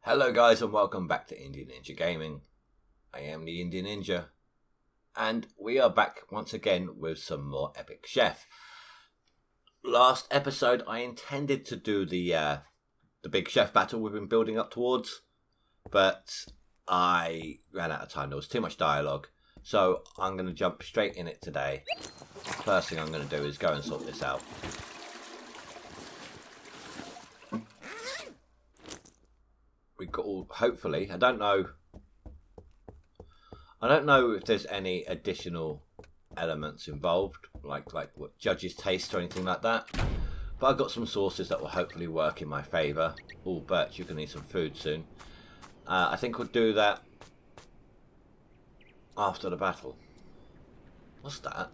Hello guys and welcome back to Indian Ninja Gaming. I am the Indian Ninja and we are back once again with some more Epic Chef. Last episode I intended to do the big chef battle we've been building up towards, but I ran out of time. There was too much dialogue, so I'm going to jump straight in it today. First thing I'm going to do is go and sort this out. We got all, hopefully, I don't know if there's any additional elements involved, like what judges taste or anything like that, but I've got some sauces that will hopefully work in my favour. Oh, Bert, you can need some food soon. I think we'll do that after the battle. What's that?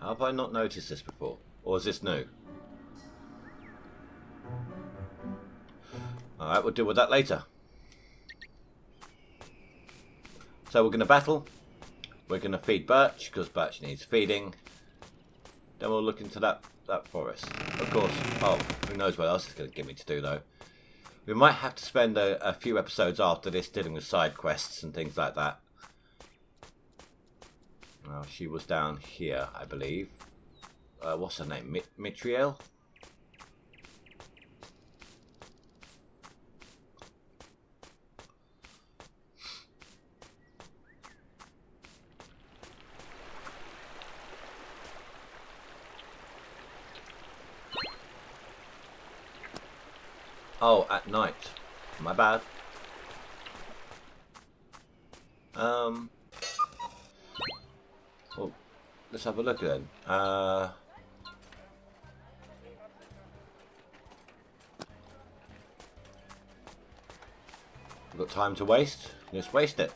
Have I not noticed this before? Or is this new? Alright, we'll deal with that later. So we're going to battle. We're going to feed Birch, because Birch needs feeding. Then we'll look into that forest. Of course, oh, who knows what else it's going to give me to do though. We might have to spend a few episodes after this dealing with side quests and things like that. Oh, she was down here, I believe. What's her name? Mitriel? Oh, at night. My bad. Well, let's have a look then. We've got time to waste. Let's waste it.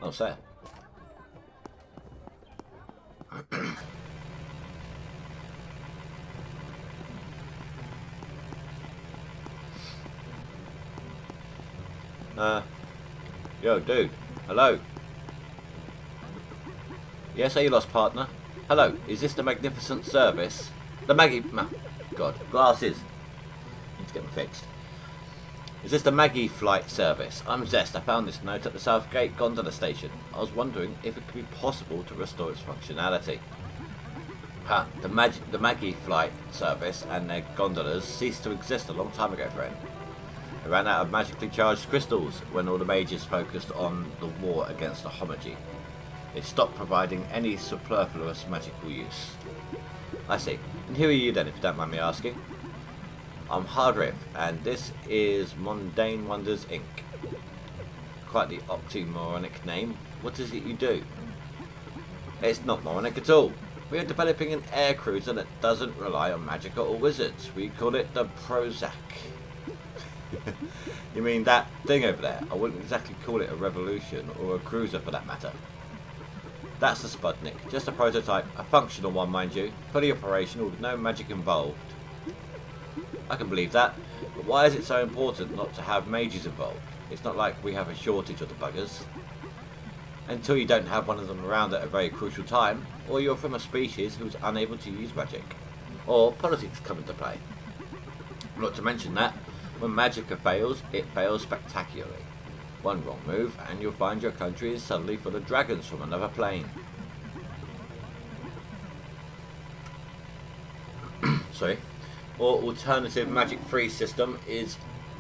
Oh, sir. Yo, dude. Hello. Yes, are you lost, partner? Hello, is this the magnificent service? The Maggie... God, glasses. Need to get them fixed. Is this the Maggie flight service? I'm Zest. I found this note at the Southgate gondola station. I was wondering if it could be possible to restore its functionality. The Maggie flight service and their gondolas ceased to exist a long time ago, friend. They ran out of magically charged crystals when all the mages focused on the war against the Homogy. They stopped providing any superfluous magical use. I see. And who are you then, if you don't mind me asking? I'm Hardriff, and this is Mundane Wonders Inc. Quite the oxymoronic name. What is it you do? It's not moronic at all. We are developing an air cruiser that doesn't rely on magic or wizards. We call it the Prozac. You mean that thing over there? I wouldn't exactly call it a revolution, or a cruiser for that matter. That's the Sputnik, just a prototype, a functional one mind you, fully operational with no magic involved. I can believe that, but why is it so important not to have mages involved? It's not like we have a shortage of the buggers. Until you don't have one of them around at a very crucial time, or you're from a species who's unable to use magic. Or politics come into play. Not to mention that, when Magicka fails, it fails spectacularly. One wrong move and you'll find your country is suddenly full of dragons from another plane. Sorry. Or alternative magic-free system is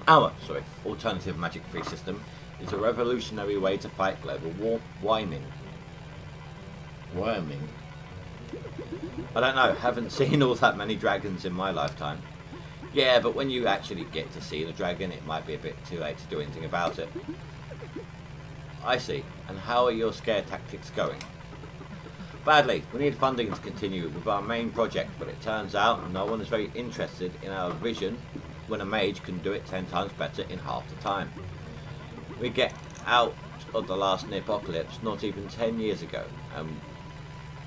alternative magic-free system is a revolutionary way to fight global warming. I don't know, haven't seen all that many dragons in my lifetime. Yeah, but when you actually get to see the dragon, it might be a bit too late to do anything about it. I see. And how are your scare tactics going? Badly. We need funding to continue with our main project, but it turns out no one is very interested in our vision when a mage can do it 10 times better in half the time. We get out of the last apocalypse not even 10 years ago, and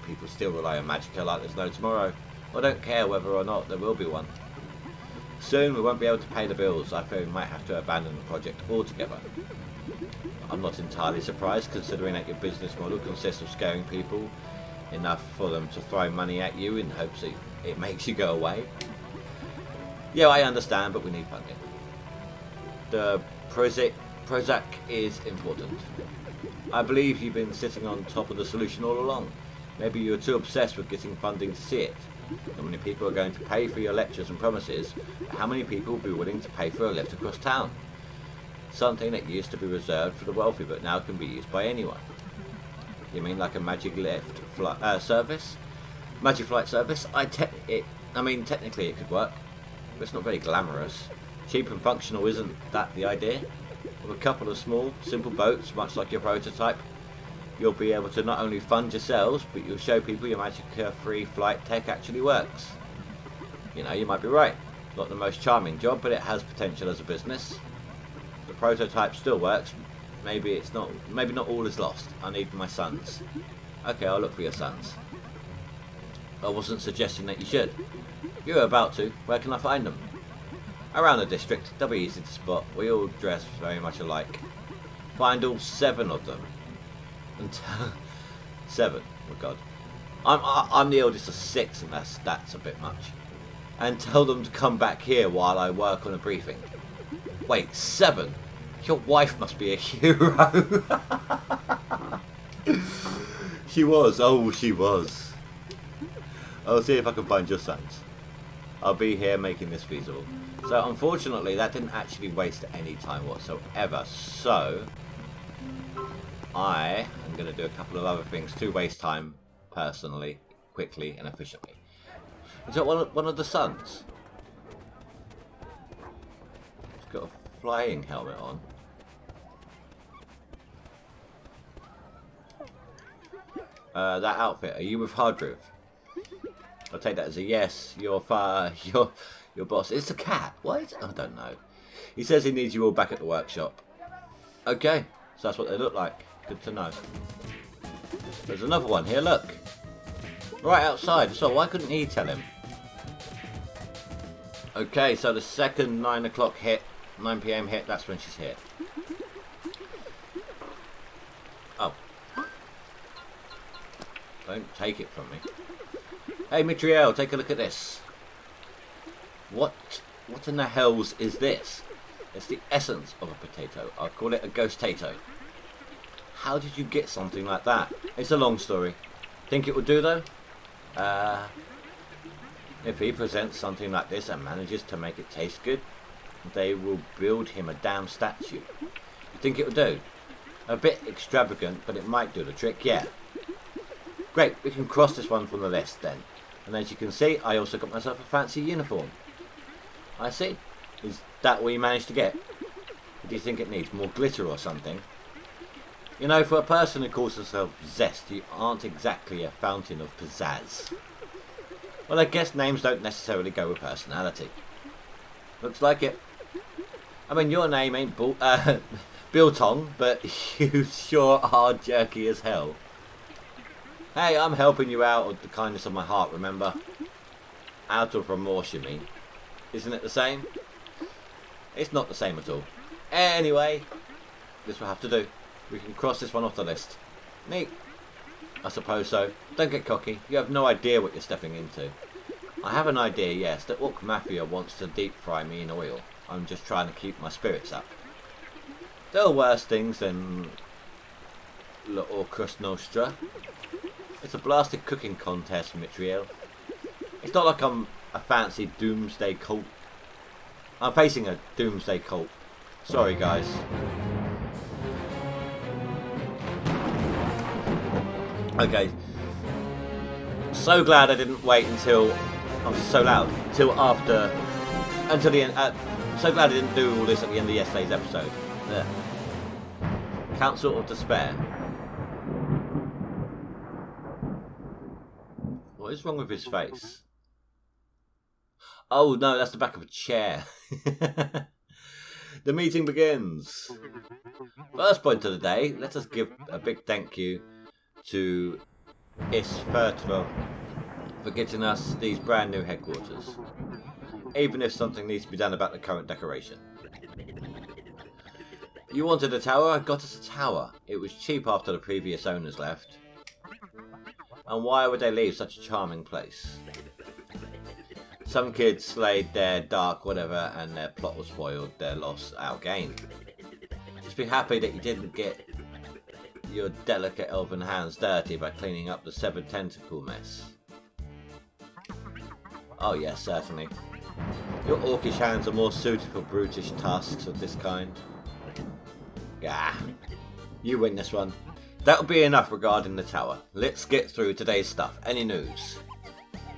people still rely on Magica like there's no tomorrow. I don't care whether or not there will be one. Soon we won't be able to pay the bills. I fear we might have to abandon the project altogether. I'm not entirely surprised, considering that your business model consists of scaring people enough for them to throw money at you in hopes that it makes you go away. Yeah, I understand, but we need funding. The Prozac is important. I believe you've been sitting on top of the solution all along. Maybe you're too obsessed with getting funding to see it. How many people are going to pay for your lectures and promises? How many people will be willing to pay for a lift across town? Something that used to be reserved for the wealthy but now can be used by anyone. You mean like a magic lift service? Magic flight service? I mean, technically it could work, but it's not very glamorous. Cheap and functional, isn't that the idea? With a couple of small, simple boats, much like your prototype, you'll be able to not only fund yourselves, but you'll show people your Magica-free flight tech actually works. You know, you might be right. Not the most charming job, but it has potential as a business. The prototype still works. Maybe not all is lost. I need my sons. Okay, I'll look for your sons. I wasn't suggesting that you should. If you're about to, where can I find them? Around the district. They'll be easy to spot. We all dress very much alike. Find all 7 of them. Until 7. Oh God. I'm the eldest of 6, and that's a bit much. And tell them to come back here while I work on a briefing. Wait, 7? Your wife must be a hero. She was. Oh, she was. I'll see if I can find your sons. I'll be here making this feasible. So unfortunately that didn't actually waste any time whatsoever. So I am going to do a couple of other things to waste time personally, quickly and efficiently. Is that one of the sons? He's got a flying helmet on. That outfit, are you with Hardriff? I'll take that as a yes. Your boss. It's a cat. What? I don't know. He says he needs you all back at the workshop. Okay, so that's what they look like. Good to know. There's another one here. Look, right outside. So why couldn't he tell him? Okay, so the second 9 o'clock hit, 9 PM hit. That's when she's here. Oh, don't take it from me. Hey, Mitriel, take a look at this. What in the hells is this? It's the essence of a potato. I'll call it a ghost-tato. How did you get something like that? It's a long story. Think it would do, though? If he presents something like this and manages to make it taste good, they will build him a damn statue. You think it would do? A bit extravagant, but it might do the trick, yeah. Great, we can cross this one from the list, then. And as you can see, I also got myself a fancy uniform. I see. Is that what you managed to get? Or do you think it needs more glitter or something? You know, for a person who calls herself Zest, you aren't exactly a fountain of pizzazz. Well, I guess names don't necessarily go with personality. Looks like it. I mean, your name ain't Biltong, but you sure are jerky as hell. Hey, I'm helping you out of the kindness of my heart, remember? Out of remorse, you mean? Isn't it the same? It's not the same at all. Anyway, this will have to do. We can cross this one off the list. Neat. I suppose so. Don't get cocky. You have no idea what you're stepping into. I have an idea, yes. The Orc Mafia wants to deep fry me in oil. I'm just trying to keep my spirits up. There are worse things than La Orcus Nostra. It's a blasted cooking contest, Mitriel. It's not like I'm a fancy doomsday cult. I'm facing a doomsday cult. Sorry, guys. Okay. So glad I didn't wait until... I was so loud. Until the end. So glad I didn't do all this at the end of yesterday's episode. There. Council of Despair. What is wrong with his face? Oh no, that's the back of a chair. The meeting begins. First point of the day, let us give a big thank you to It's fertile for getting us these brand new headquarters, even if something needs to be done about the current decoration. You wanted a tower? I got us a tower. It was cheap after the previous owners left. And why would they leave such a charming place? Some kids slayed their dark whatever and their plot was spoiled, their loss outgained. Just be happy that you didn't get your delicate elven hands dirty by cleaning up the severed tentacle mess. Oh yes, certainly. Your orcish hands are more suited for brutish tasks of this kind. Yeah, you win this one. That'll be enough regarding the tower. Let's get through today's stuff. Any news?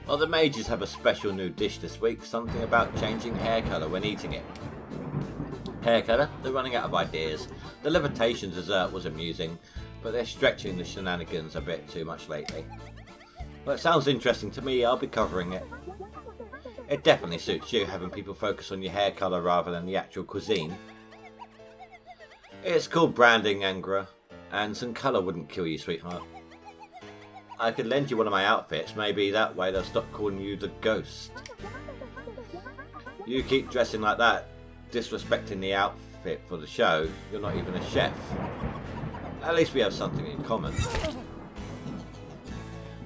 Well, the mages have a special new dish this week, something about changing hair colour when eating it. Hair colour? They're running out of ideas. The levitation dessert was amusing, but they're stretching the shenanigans a bit too much lately. Well, it sounds interesting to me, I'll be covering it. It definitely suits you having people focus on your hair colour rather than the actual cuisine. It's called branding, Angra, and some colour wouldn't kill you, sweetheart. I could lend you one of my outfits, maybe that way they'll stop calling you the ghost. You keep dressing like that, disrespecting the outfit for the show, you're not even a chef. At least we have something in common.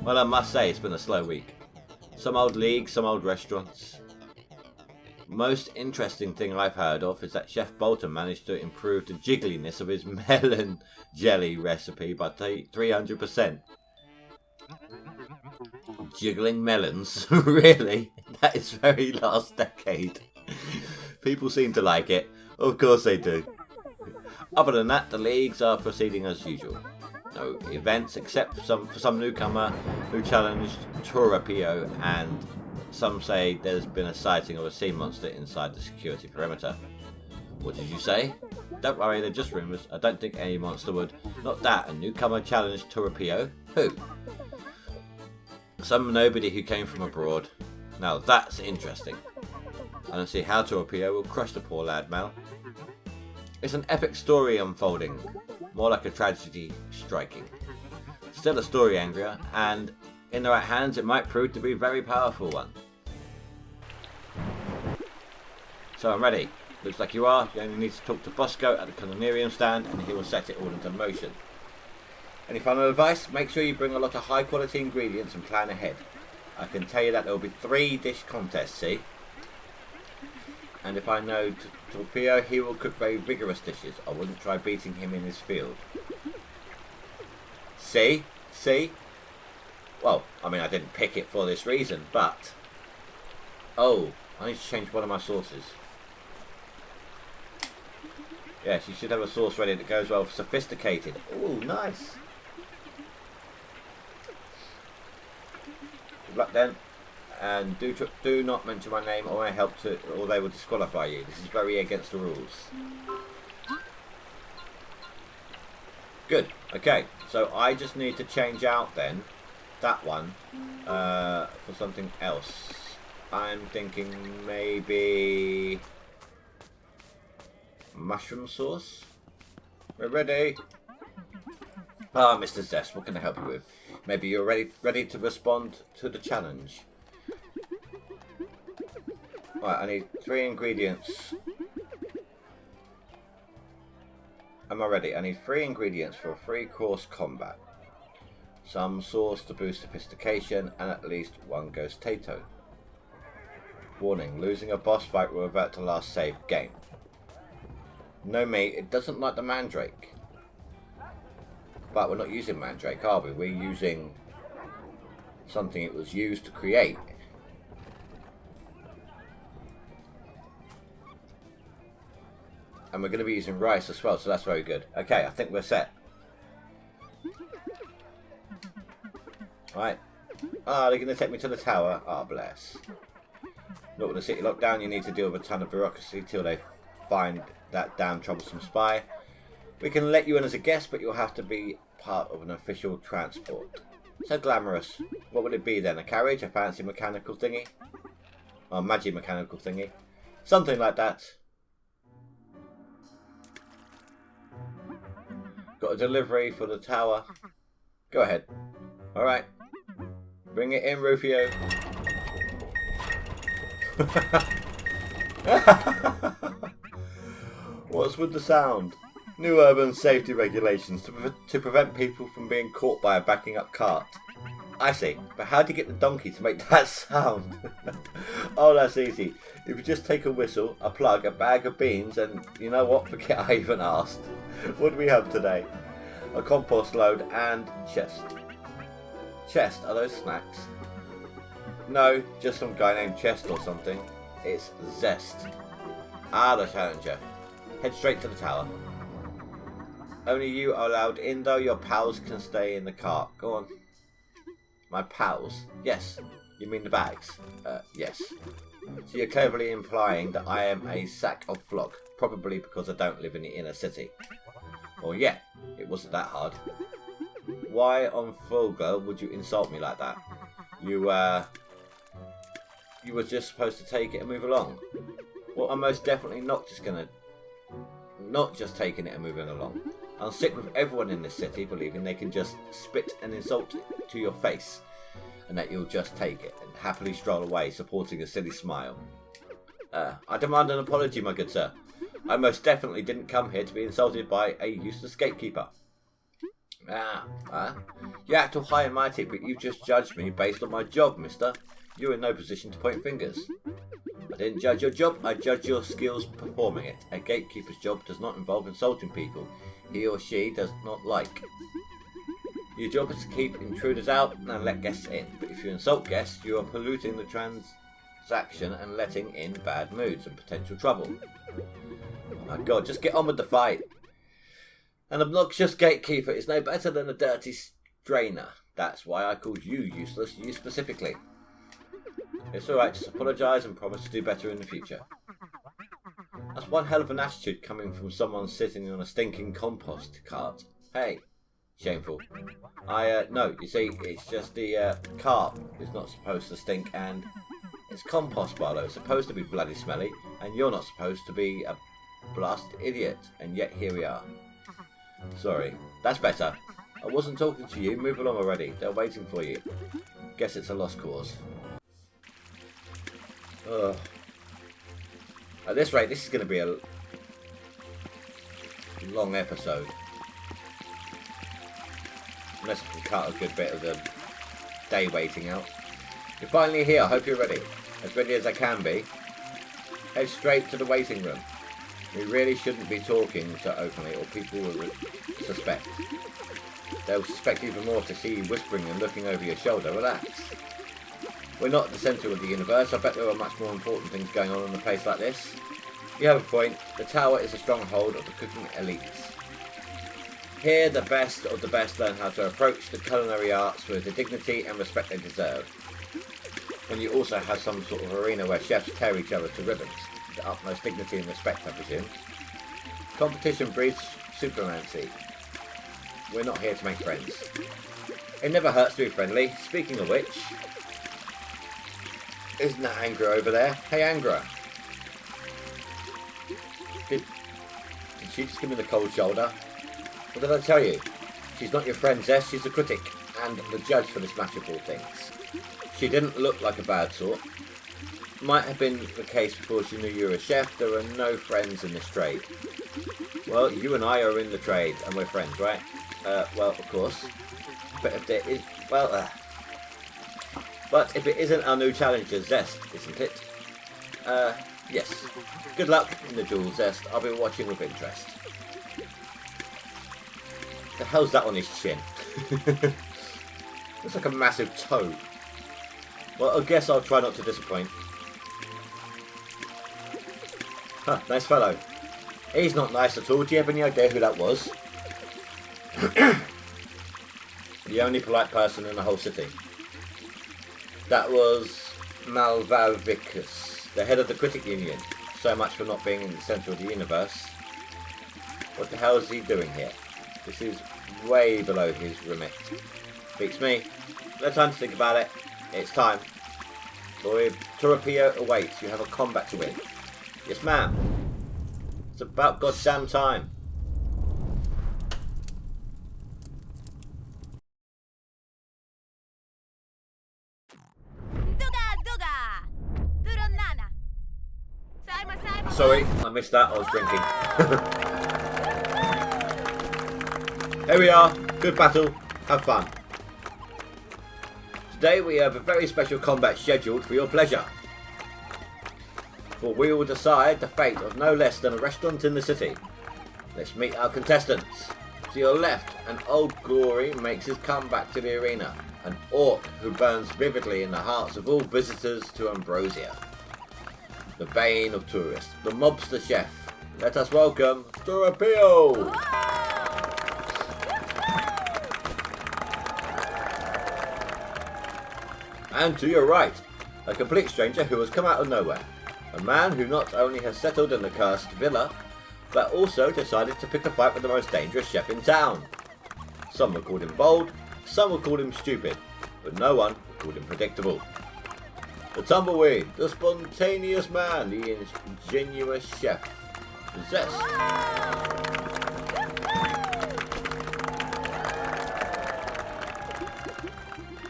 Well, I must say it's been a slow week. Some old leagues, some old restaurants. Most interesting thing I've heard of is that Chef Bolton managed to improve the jiggliness of his melon jelly recipe by 300%. Jiggling melons? Really? That is very last decade. People seem to like it. Of course they do. Other than that, the leagues are proceeding as usual. No events except for some newcomer who challenged Torapio, and some say there's been a sighting of a sea monster inside the security perimeter. What did you say? Don't worry, they're just rumours. I don't think any monster would. Not that, a newcomer challenged Torapio? Who? Some nobody who came from abroad. Now that's interesting. I don't see how Torapio will crush the poor lad, Mel. It's an epic story unfolding, more like a tragedy striking. Still a story, Angria, and in the right hands it might prove to be a very powerful one. So I'm ready. Looks like you are. You only need to talk to Bosco at the culinary stand and he will set it all into motion. Any final advice? Make sure you bring a lot of high quality ingredients and plan ahead. I can tell you that there will be 3 dish contests, see? And if I know Torpio, he will cook very vigorous dishes. I wouldn't try beating him in his field. See? See? Well, I mean, I didn't pick it for this reason, but... Oh, I need to change one of my sauces. Yes, you should have a sauce ready that goes well for sophisticated. Oh, nice. Good luck then. And do not mention my name or I help to, or they will disqualify you. This is very against the rules. Good. Okay. So I just need to change out then that one for something else. I'm thinking maybe mushroom sauce. We're ready. Ah, Mr. Zest, what can I help you with? Maybe you're ready to respond to the challenge. Right, I need 3 ingredients. Am I ready? I need 3 ingredients for a 3-course combat. Some sauce to boost sophistication, and at least 1 ghost tato. Warning, losing a boss fight will revert to last save game. No meat, it doesn't like the mandrake. But we're not using mandrake, are we? We're using something it was used to create. And we're going to be using rice as well, so that's very good. Okay, I think we're set. Right. Ah, they're going to take me to the tower. Ah, bless. Not with the city locked down, you need to deal with a ton of bureaucracy till they find that damn troublesome spy. We can let you in as a guest, but you'll have to be part of an official transport. So glamorous. What would it be then? A carriage? A fancy mechanical thingy? Or magic mechanical thingy? Something like that. Got a delivery for the tower. Go ahead. Alright. Bring it in, Rufio. What's with the sound? New urban safety regulations to prevent people from being caught by a backing up cart. I see, but how do you get the donkey to make that sound? Oh, that's easy. If you just take a whistle, a plug, a bag of beans, and you know what? Forget I even asked. What do we have today? A compost load and chest. Chest, are those snacks? No, just some guy named Chest or something. It's Zest. Ah, the challenger. Head straight to the tower. Only you are allowed in though, your pals can stay in the cart. Go on. My pals? Yes. You mean the bags? Yes. So you're cleverly implying that I am a sack of flog, probably because I don't live in the inner city. Well, yeah, it wasn't that hard. Why on Fulgur would you insult me like that? You were just supposed to take it and move along. Well, I'm most definitely not just taking it and moving along. I'm sick with everyone in this city believing they can just spit an insult to your face and that you'll just take it and happily stroll away supporting a silly smile. I demand an apology, my good sir. I most definitely didn't come here to be insulted by a useless gatekeeper. You act all high and mighty, but you just judged me based on my job, mister. You're in no position to point fingers. I didn't judge your job, I judge your skills performing it. A gatekeeper's job does not involve insulting people he or she does not like. Your job is to keep intruders out and let guests in, but if you insult guests, you are polluting the transaction and letting in bad moods and potential trouble. My God, just get on with the fight. An obnoxious gatekeeper is no better than a dirty strainer. That's why I called you useless, you specifically. It's alright, just apologise and promise to do better in the future. That's one hell of an attitude coming from someone sitting on a stinking compost cart. Hey, shameful. No, you see, it's just the cart is not supposed to stink and it's compost, Barlow. It's supposed to be bloody smelly and you're not supposed to be a blasted idiot, and yet here we are. Sorry, that's better. I wasn't talking to you, move along already. They're waiting for you. Guess it's a lost cause. Ugh. At this rate, this is going to be a long episode. Unless I can cut a good bit of the day waiting out. You're finally here, I hope you're ready. As ready as I can be. Head straight to the waiting room. We really shouldn't be talking so openly or people will suspect. They'll suspect even more to see you whispering and looking over your shoulder. Relax. We're not at the centre of the universe. I bet there are much more important things going on in a place like this. You have a point. The tower is a stronghold of the cooking elites. Here, the best of the best learn how to approach the culinary arts with the dignity and respect they deserve. And you also have some sort of arena where chefs tear each other to ribbons. The utmost dignity and respect, I presume. Competition breeds supremacy. We're not here to make friends. It never hurts to be friendly. Speaking of which, isn't that Angra over there? Hey Angra. Did she just give me the cold shoulder? What did I tell you? She's not your friend, Zess. She's a critic and the judge for this match of all things. She didn't look like a bad sort. Might have been the case before she knew you were a chef. There are no friends in this trade. Well, you and I are in the trade, and we're friends, right? Well, of course. But if there is... Well, but if it isn't our new challenger, Zest, isn't it? Yes. Good luck in the duel, Zest. I'll be watching with interest. The hell's that on his chin? Looks like a massive toad. Well, I guess I'll try not to disappoint. Huh, nice fellow. He's not nice at all. Do you have any idea who that was? The only polite person in the whole city. That was Malvalvicus, the head of the Critic Union. So much for not being in the centre of the universe. What the hell is he doing here? This is way below his remit. Beats me. No time to think about it. It's time. Torapio awaits. You have a combat to win. Yes, ma'am. It's about goddamn time. Sorry, I missed that. I was drinking. Here we are. Good battle. Have fun. Today we have a very special combat scheduled for your pleasure. For we will decide the fate of no less than a restaurant in the city. Let's meet our contestants. To your left, an old glory makes his comeback to the arena. An orc who burns vividly in the hearts of all visitors to Ambrosia. The bane of tourists, the mobster chef. Let us welcome Turapio! And to your right, a complete stranger who has come out of nowhere. A man who not only has settled in the cursed villa, but also decided to pick a fight with the most dangerous chef in town. Some will call him bold, some will call him stupid, but no one will call him predictable. The tumbleweed, the spontaneous man, the ingenuous chef. Zest.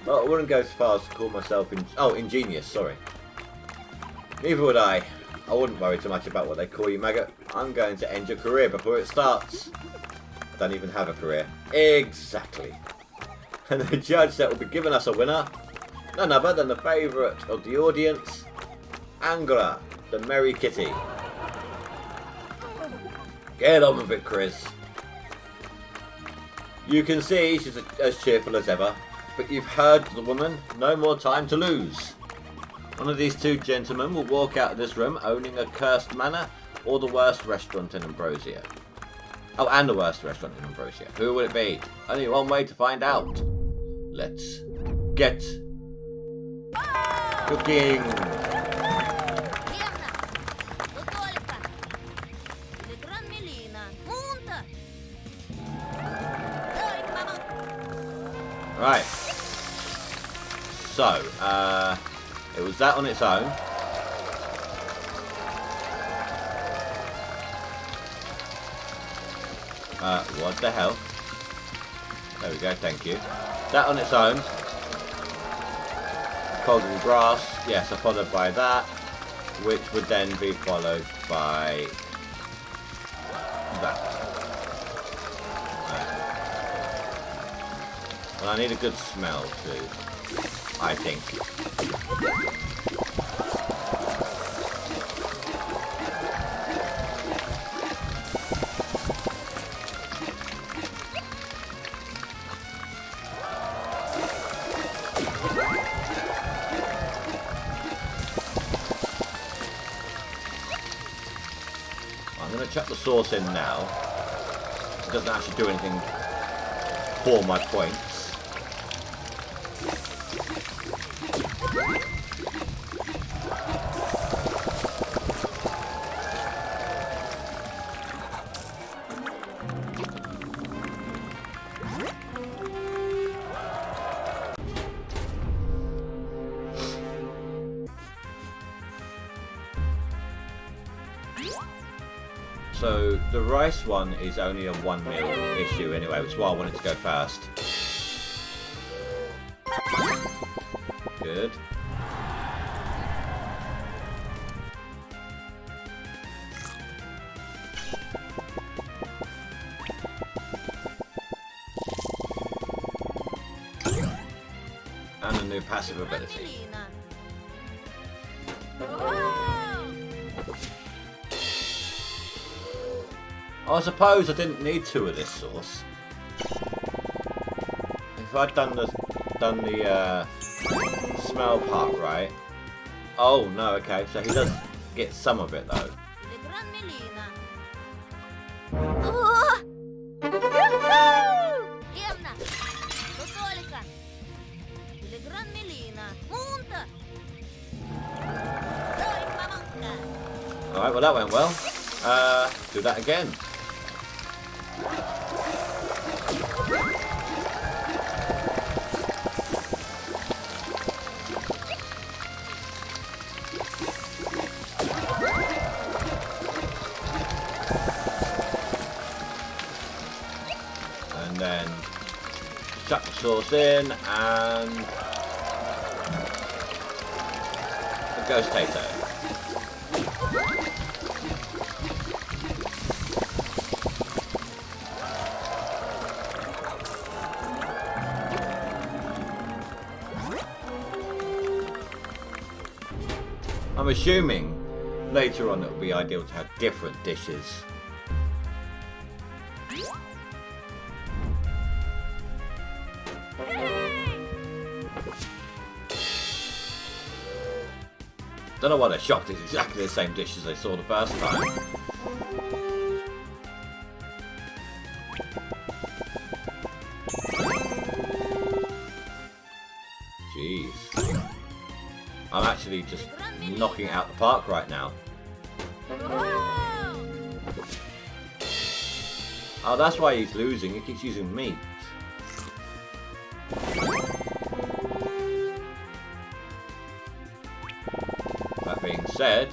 Well, I wouldn't go as far as to call myself ingenious, sorry. Neither would I. I wouldn't worry too much about what they call you, maggot. I'm going to end your career before it starts. I don't even have a career. Exactly. And the judge that will be giving us a winner, none other than the favourite of the audience, Angela, the Merry Kitty. Get on with it, Chris. You can see she's as cheerful as ever, but you've heard the woman, no more time to lose. One of these two gentlemen will walk out of this room owning a cursed manor or the worst restaurant in Ambrosia. Oh, and the worst restaurant in Ambrosia. Who will it be? Only one way to find out. Let's get cooking. Right. So, it was that on its own. What the hell? There we go, thank you. That on its own. Cold and grass, yes, followed by that, which would then be followed by that. Well, I need a good smell too, I think. I'm going to chuck the sauce in now. It doesn't actually do anything for my points. So the rice one is only a 1 meal issue anyway, which is why I wanted to go first. Good. And a new passive ability. I suppose I didn't need 2 of this sauce. If I'd done the smell part right. Oh no, okay, so he does get some of it though. Alright, well that went well. Do that again. And then chuck the sauce in and a ghost tater. I'm assuming later on it will be ideal to have different dishes. Don't know why they're shocked. It's exactly the same dish as they saw the first time. Jeez. I'm actually just knocking it out the park right now. Oh, that's why he's losing. He keeps using meat. That being said,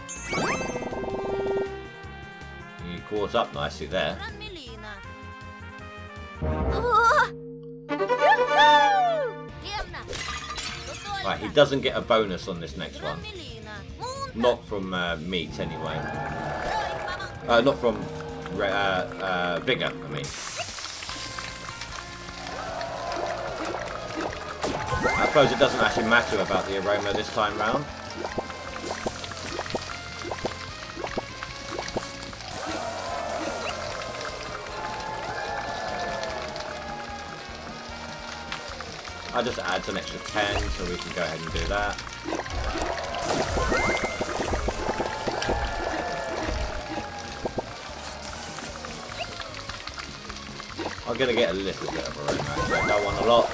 he caught up nicely there. Right, he doesn't get a bonus on this next one. Not from meat, anyway. Not from vigor, I mean. I suppose it doesn't actually matter about the aroma this time round. I'll just add an extra 10 so we can go ahead and do that. I'm going to get a little bit of aroma. I don't want a lot.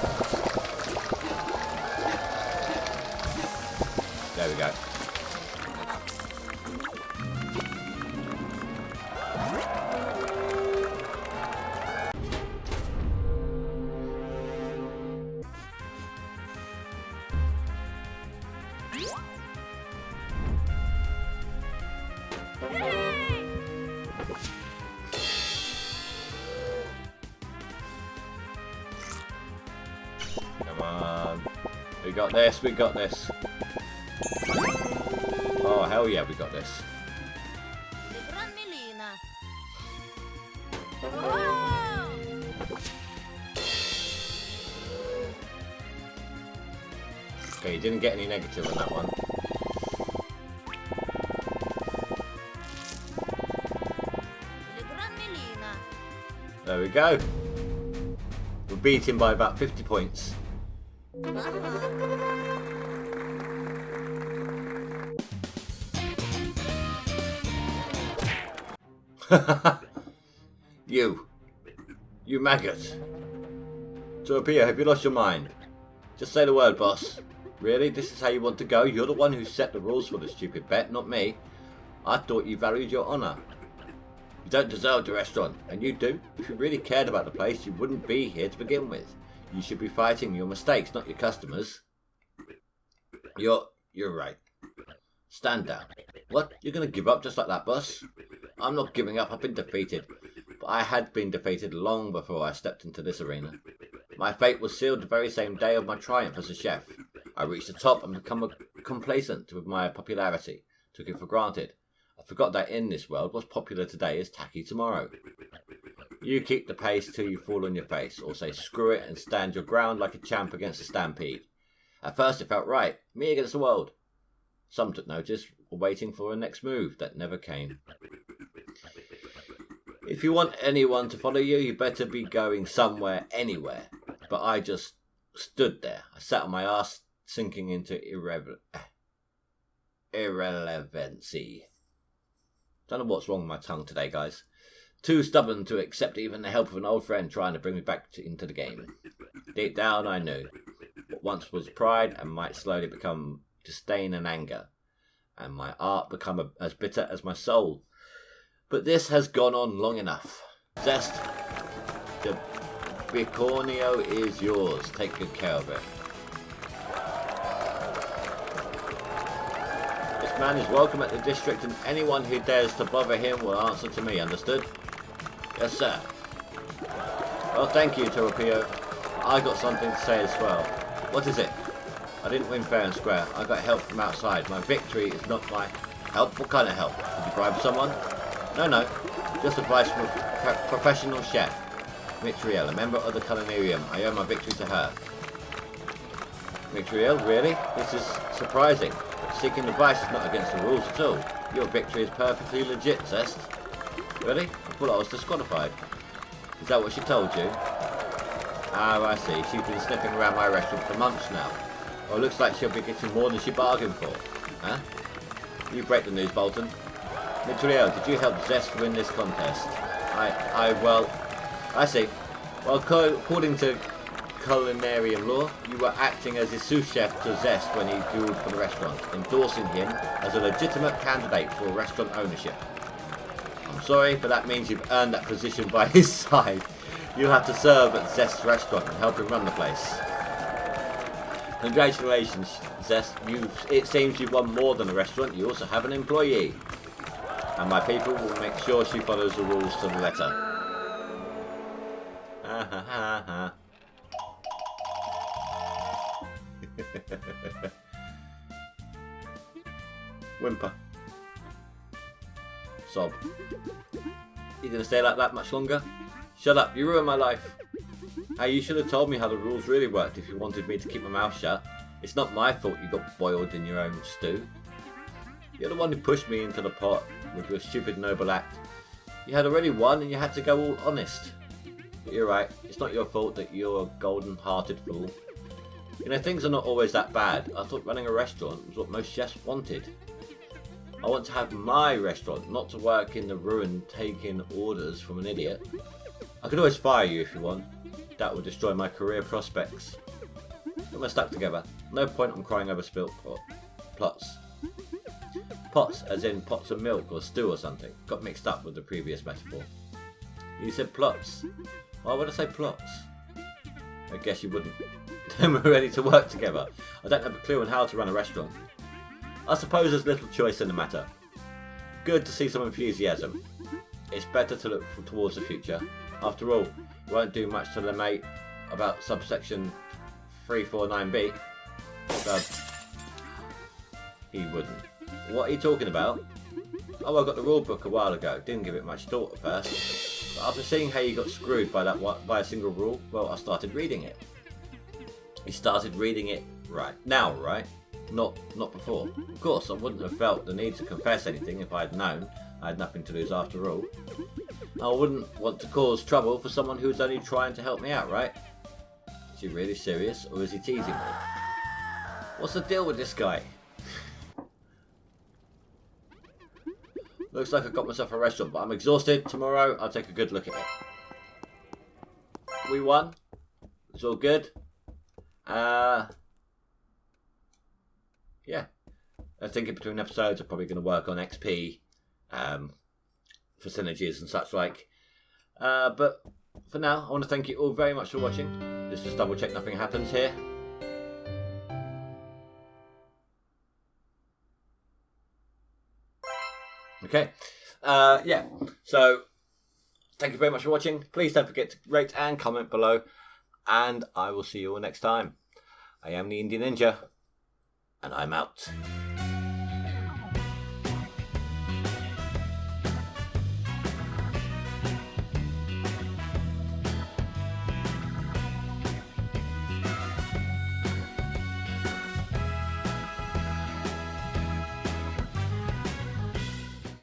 There we go. Come on. We got this, we got this. Oh, hell yeah, we got this. Okay, you didn't get any negative on that one. There we go. We're beating by about 50 points. You maggot. Torpedo, have you lost your mind? Just say the word, boss. Really? This is how you want to go? You're the one who set the rules for the stupid bet, not me. I thought you valued your honour. You don't deserve the restaurant, and you do. If you really cared about the place, you wouldn't be here to begin with. You should be fighting your mistakes, not your customers. You're right. Stand down. What? You're going to give up just like that, boss? I'm not giving up. I've been defeated. But I had been defeated long before I stepped into this arena. My fate was sealed the very same day of my triumph as a chef. I reached the top and become complacent with my popularity. Took it for granted. I forgot that in this world, what's popular today is tacky tomorrow. You keep the pace till you fall on your face, or say screw it and stand your ground like a champ against a stampede. At first it felt right, me against the world. Some took notice, were waiting for a next move that never came. If you want anyone to follow you, you better be going somewhere, anywhere. But I just stood there. I sat on my ass, sinking into irrelevancy. Don't know what's wrong with my tongue today, guys. Too stubborn to accept even the help of an old friend trying to bring me back into the game. Deep down, I knew. What once was pride and might slowly become disdain and anger, and my art become as bitter as my soul. But this has gone on long enough. Zest, the bicornio is yours. Take good care of it. This man is welcome at the district, and anyone who dares to bother him will answer to me, understood? Yes, sir. Well, thank you, Torpedo. I got something to say as well. What is it? I didn't win fair and square. I got help from outside. My victory is not my help. What kind of help? Did you bribe someone? No. Just advice from a professional chef. Mitriel, a member of the culinarium. I owe my victory to her. Victoriel, really? This is surprising. But seeking advice is not against the rules at all. Your victory is perfectly legit, Zest. Really? I thought I was disqualified. Is that what she told you? Oh, I see. She's been sniffing around my restaurant for months now. Well, looks like she'll be getting more than she bargained for. Huh? You break the news, Bolton. Victoriel, did you help Zest win this contest? Well, I see. Well, according to culinary law, you were acting as his sous chef to Zest when he dueled for the restaurant, endorsing him as a legitimate candidate for restaurant ownership. I'm sorry, but that means you've earned that position by his side. You'll have to serve at Zest's restaurant and help him run the place. Congratulations, Zest. It seems you've won more than a restaurant. You also have an employee. And my people will make sure she follows the rules to the letter. Ha ha ha ha. Whimper. Sob. You gonna stay like that much longer? Shut up, you ruined my life. Hey, you should have told me how the rules really worked if you wanted me to keep my mouth shut. It's not my fault you got boiled in your own stew. You're the one who pushed me into the pot with your stupid noble act. You had already won and you had to go all honest. But you're right, it's not your fault that you're a golden-hearted fool. You know, things are not always that bad. I thought running a restaurant was what most chefs wanted. I want to have my restaurant, not to work in the ruin taking orders from an idiot. I could always fire you if you want. That would destroy my career prospects. Get my stuck together. No point on crying over spilt plots. Pots, as in pots of milk or stew or something. Got mixed up with the previous metaphor. You said plots. Why would I say plots? I guess you wouldn't. Then we're ready to work together. I don't have a clue on how to run a restaurant. I suppose there's little choice in the matter. Good to see some enthusiasm. It's better to look towards the future. After all, we won't do much to the mate about subsection 349B. He wouldn't. What are you talking about? Oh, I got the rule book a while ago. Didn't give it much thought at first. But after seeing how you got screwed by a single rule, well, I started reading it. You started reading it right now, right? Not before. Of course, I wouldn't have felt the need to confess anything if I had known I had nothing to lose after all. I wouldn't want to cause trouble for someone who's only trying to help me out, right? Is he really serious, or is he teasing me? What's the deal with this guy? Looks like I got myself a restaurant, but I'm exhausted. Tomorrow, I'll take a good look at it. We won. It's all good. Yeah. I think in between episodes, I'm probably going to work on XP for synergies and such like. But for now, I want to thank you all very much for watching. Just double check nothing happens here. Okay. Yeah. So, thank you very much for watching. Please don't forget to rate and comment below. And I will see you all next time. I am the Indian Ninja. And I'm out.